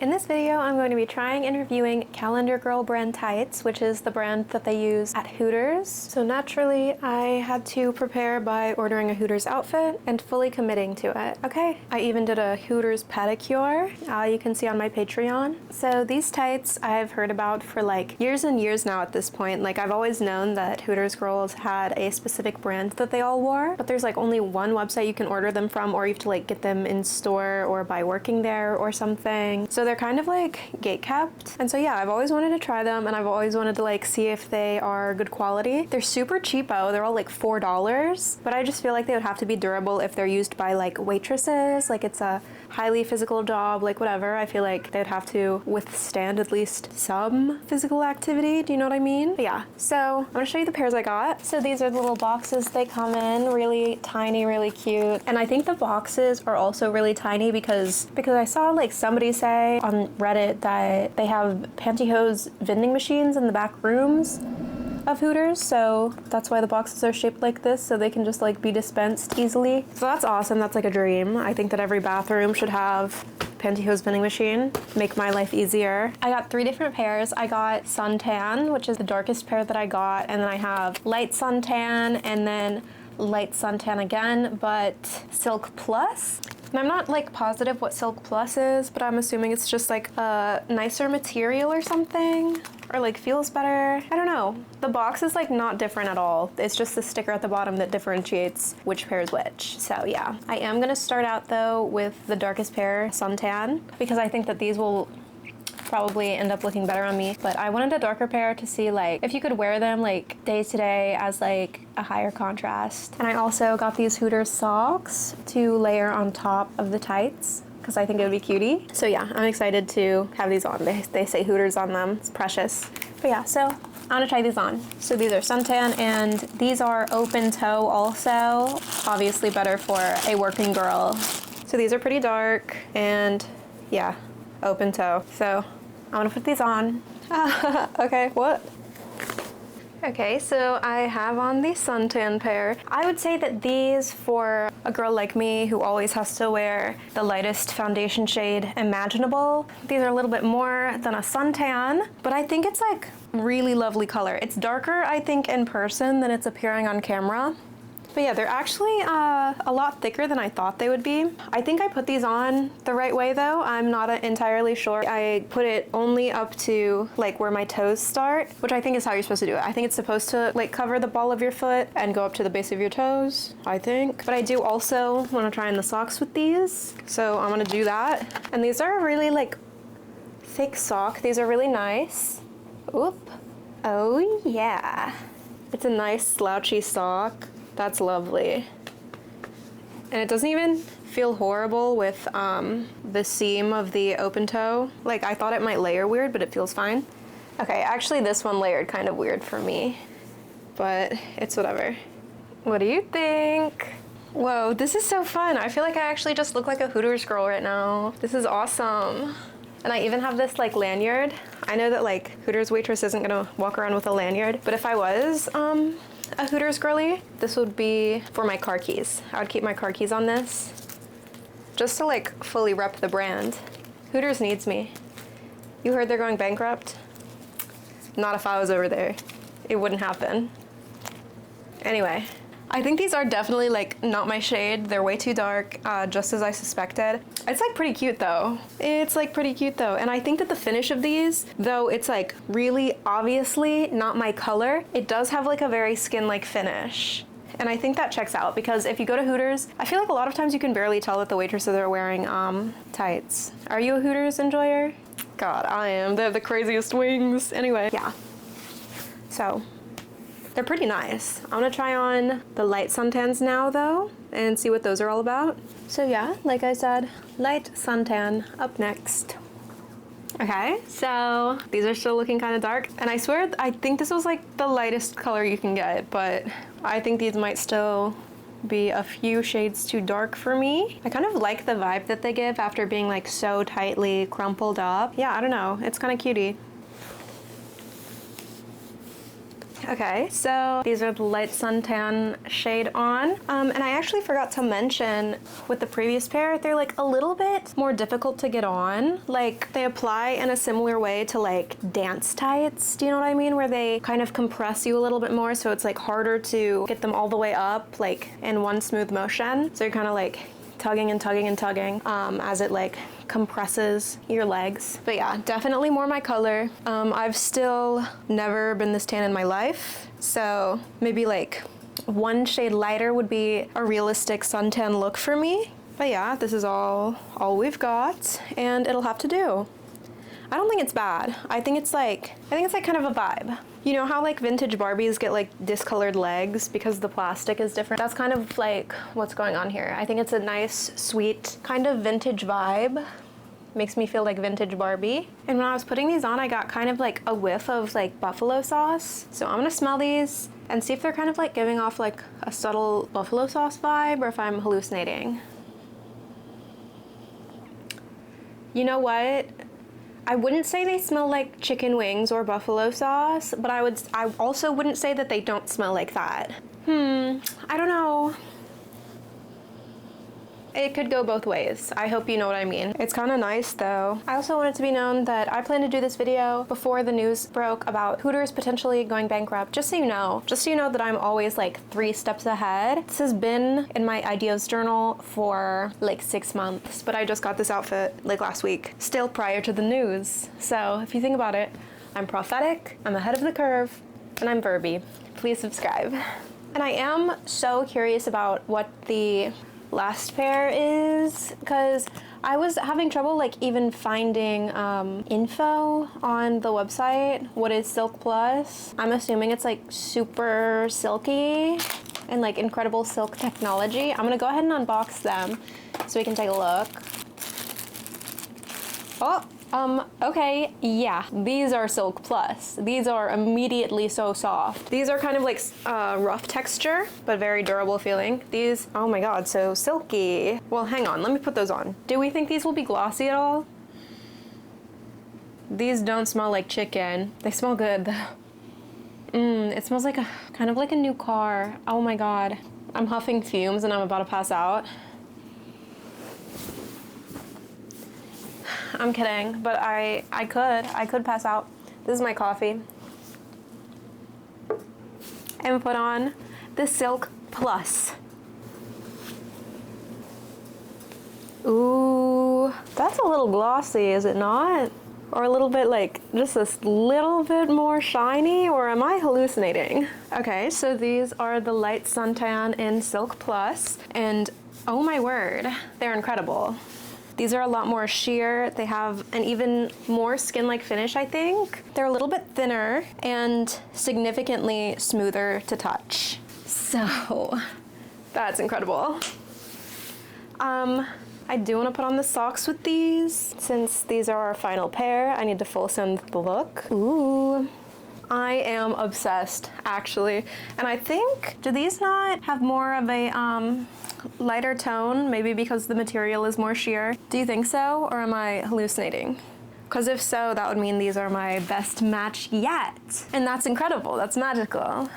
In this video, I'm going to be trying and reviewing Calendar Girl brand tights, which is the brand that they use at Hooters. So naturally, I had to prepare by ordering a Hooters outfit and fully committing to it. Okay, I even did a Hooters pedicure, you can see on my Patreon. So these tights I've heard about for like years and years now at this point. Like I've always known that Hooters girls had a specific brand that they all wore, but there's like only one website you can order them from, or you have to like get them in store or by working there or something. So they're kind of like gate kept. And so yeah, I've always wanted to try them and I've always wanted to like see if they are good quality. They're super cheapo. They're all like $4, but I just feel like they would have to be durable if they're used by like waitresses. Like it's a highly physical job, like whatever. I feel like they'd have to withstand at least some physical activity. Do you know what I mean? But yeah, so I'm gonna show you the pairs I got. So these are the little boxes they come in, really tiny, really cute. And I think the boxes are also really tiny because I saw like somebody say on Reddit that they have pantyhose vending machines in the back rooms of Hooters, so that's why the boxes are shaped like this, so they can just like be dispensed easily. So that's awesome. That's like a dream. I think that every bathroom should have pantyhose vending machine. Make my life easier. I got 3 different pairs. I got suntan, which is the darkest pair that I got, and then I have light suntan and then light suntan again, but Silk Plus. And I'm not like positive what Silk Plus is, but I'm assuming it's just like a nicer material or something, or like feels better. I don't know. The box is like not different at all. It's just the sticker at the bottom that differentiates which pair is which. So yeah, I am gonna start out though with the darkest pair, suntan, because I think that these will probably end up looking better on me, but I wanted a darker pair to see like if you could wear them like day to day as like a higher contrast. And I also got these Hooters socks to layer on top of the tights because I think it would be cutie. So yeah, I'm excited to have these on. They say Hooters on them. It's precious. But yeah, so I'm gonna try these on. So these are suntan and these are open toe also. Obviously better for a working girl. So these are pretty dark and yeah, open toe. So I'm gonna put these on. Okay, what? Okay, so I have on the suntan pair. I would say that these, for a girl like me who always has to wear the lightest foundation shade imaginable, these are a little bit more than a suntan, but I think it's like really lovely color. It's darker, I think, in person than it's appearing on camera. But yeah, they're actually a lot thicker than I thought they would be. I think I put these on the right way though. I'm not entirely sure. I put it only up to like where my toes start, which I think is how you're supposed to do it. I think it's supposed to like cover the ball of your foot and go up to the base of your toes, I think. But I do also want to try on the socks with these. So I'm gonna do that. And these are a really like thick sock. These are really nice. Oop. Oh yeah. It's a nice slouchy sock. That's lovely. And it doesn't even feel horrible with the seam of the open toe. Like I thought it might layer weird, but it feels fine. Okay, actually this one layered kind of weird for me, but it's whatever. What do you think? Whoa, this is so fun. I feel like I actually just look like a Hooters girl right now. This is awesome. And I even have this like lanyard. I know that like Hooters waitress isn't gonna walk around with a lanyard, but if I was a Hooters girly, this would be for my car keys. I would keep my car keys on this just to like fully rep the brand. Hooters needs me. You heard they're going bankrupt? Not if I was over there. It wouldn't happen. Anyway, I think these are definitely like not my shade. They're way too dark, just as I suspected. It's like pretty cute though. It's like pretty cute though. And I think that the finish of these, though it's like really obviously not my color, it does have like a very skin-like finish. And I think that checks out because if you go to Hooters, I feel like a lot of times you can barely tell that the waitresses are wearing tights. Are you a Hooters enjoyer? God, I am. They have the craziest wings. Anyway, yeah. So they're pretty nice. I'm gonna try on the light suntans now though and see what those are all about. So yeah, like I said, light suntan up next. Okay, so these are still looking kind of dark. And I swear, I think this was like the lightest color you can get, but I think these might still be a few shades too dark for me. I kind of like the vibe that they give after being like so tightly crumpled up. Yeah, I don't know, it's kind of cutie. Okay, so these are the light suntan shade on. And I actually forgot to mention with the previous pair, they're like a little bit more difficult to get on. Like they apply in a similar way to like dance tights, do you know what I mean? Where they kind of compress you a little bit more, so it's like harder to get them all the way up like in one smooth motion. So you're kind of like tugging and tugging and tugging as it like compresses your legs. But yeah, definitely more my color. I've still never been this tan in my life, so maybe like one shade lighter would be a realistic suntan look for me. But yeah, this is all we've got, and it'll have to do. I don't think it's bad. I think it's like kind of a vibe. You know how like vintage Barbies get like discolored legs because the plastic is different? That's kind of like what's going on here. I think it's a nice, sweet, kind of vintage vibe. Makes me feel like vintage Barbie. And when I was putting these on, I got kind of like a whiff of like buffalo sauce. So I'm gonna smell these and see if they're kind of like giving off like a subtle buffalo sauce vibe or if I'm hallucinating. You know what? I wouldn't say they smell like chicken wings or buffalo sauce, but I also wouldn't say that they don't smell like that. I don't know. It could go both ways. I hope you know what I mean. It's kind of nice though. I also want it to be known that I plan to do this video before the news broke about Hooters potentially going bankrupt, just so you know. Just so you know that I'm always like 3 steps ahead. This has been in my ideas journal for like 6 months, but I just got this outfit like last week, still prior to the news. So if you think about it, I'm prophetic, I'm ahead of the curve, and I'm verby. Please subscribe. And I am so curious about what the last pair is, because I was having trouble like even finding info on the website. What is Silk Plus? I'm assuming it's like super silky and like incredible silk technology. I'm gonna go ahead and unbox them so we can take a look. Okay, yeah, these are Silk Plus. These are immediately so soft. These are kind of like rough texture, but very durable feeling. These, oh my God, so silky. Well, hang on, let me put those on. Do we think these will be glossy at all? These don't smell like chicken. They smell good though. It smells like kind of like a new car. Oh my God. I'm huffing fumes and I'm about to pass out. I'm kidding, but I could pass out. This is my coffee. And put on the Silk Plus. Ooh, that's a little glossy, is it not? Or a little bit like, just a little bit more shiny, or am I hallucinating? Okay, so these are the light suntan in Silk Plus, and oh my word, they're incredible. These are a lot more sheer. They have an even more skin-like finish, I think. They're a little bit thinner and significantly smoother to touch. So, that's incredible. I do want to put on the socks with these. Since these are our final pair, I need to full send the look. Ooh. I am obsessed, actually. And I think, do these not have more of a, lighter tone, maybe because the material is more sheer? Do you think so, or am I hallucinating? Because if so, that would mean these are my best match yet. And that's incredible, that's magical.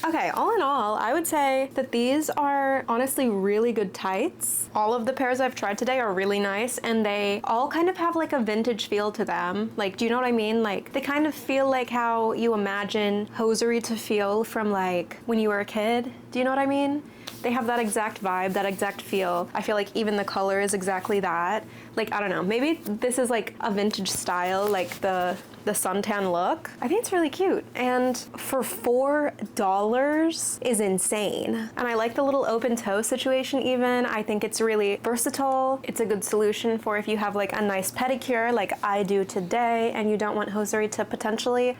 Okay, all in all, I would say that these are honestly really good tights. All of the pairs I've tried today are really nice, and they all kind of have like a vintage feel to them. Like, do you know what I mean? Like, they kind of feel like how you imagine hosiery to feel from like when you were a kid. Do you know what I mean? They have that exact vibe, that exact feel. I feel like even the color is exactly that. Like, I don't know, maybe this is like a vintage style, like the suntan look. I think it's really cute. And for $4 is insane. And I like the little open toe situation even. I think it's really versatile. It's a good solution for if you have like a nice pedicure like I do today and you don't want hosiery to potentially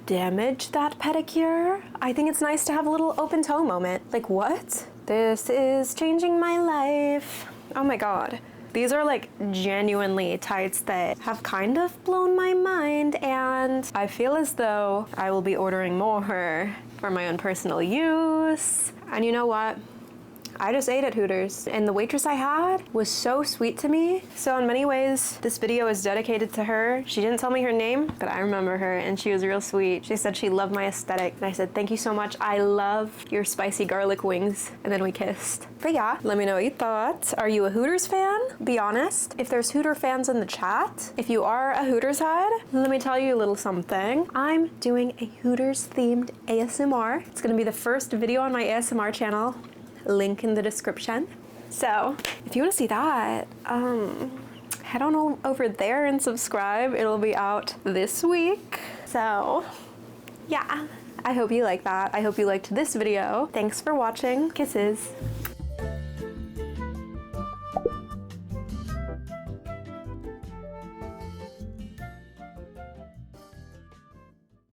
damage that pedicure. I think it's nice to have a little open toe moment. Like, what? This is changing my life. Oh my God. These are like genuinely tights that have kind of blown my mind, and I feel as though I will be ordering more for my own personal use. And you know what? I just ate at Hooters, and the waitress I had was so sweet to me. So in many ways, this video is dedicated to her. She didn't tell me her name, but I remember her, and she was real sweet. She said she loved my aesthetic, and I said, thank you so much. I love your spicy garlic wings. And then we kissed. But yeah, let me know what you thought. Are you a Hooters fan? Be honest. If there's Hooter fans in the chat, if you are a Hooters head, let me tell you a little something. I'm doing a Hooters themed ASMR. It's gonna be the first video on my ASMR channel. Link in the description. So if you want to see that, head on over there and subscribe. It'll be out this week. So yeah, I hope you like that. I hope you liked this video. Thanks for watching. Kisses.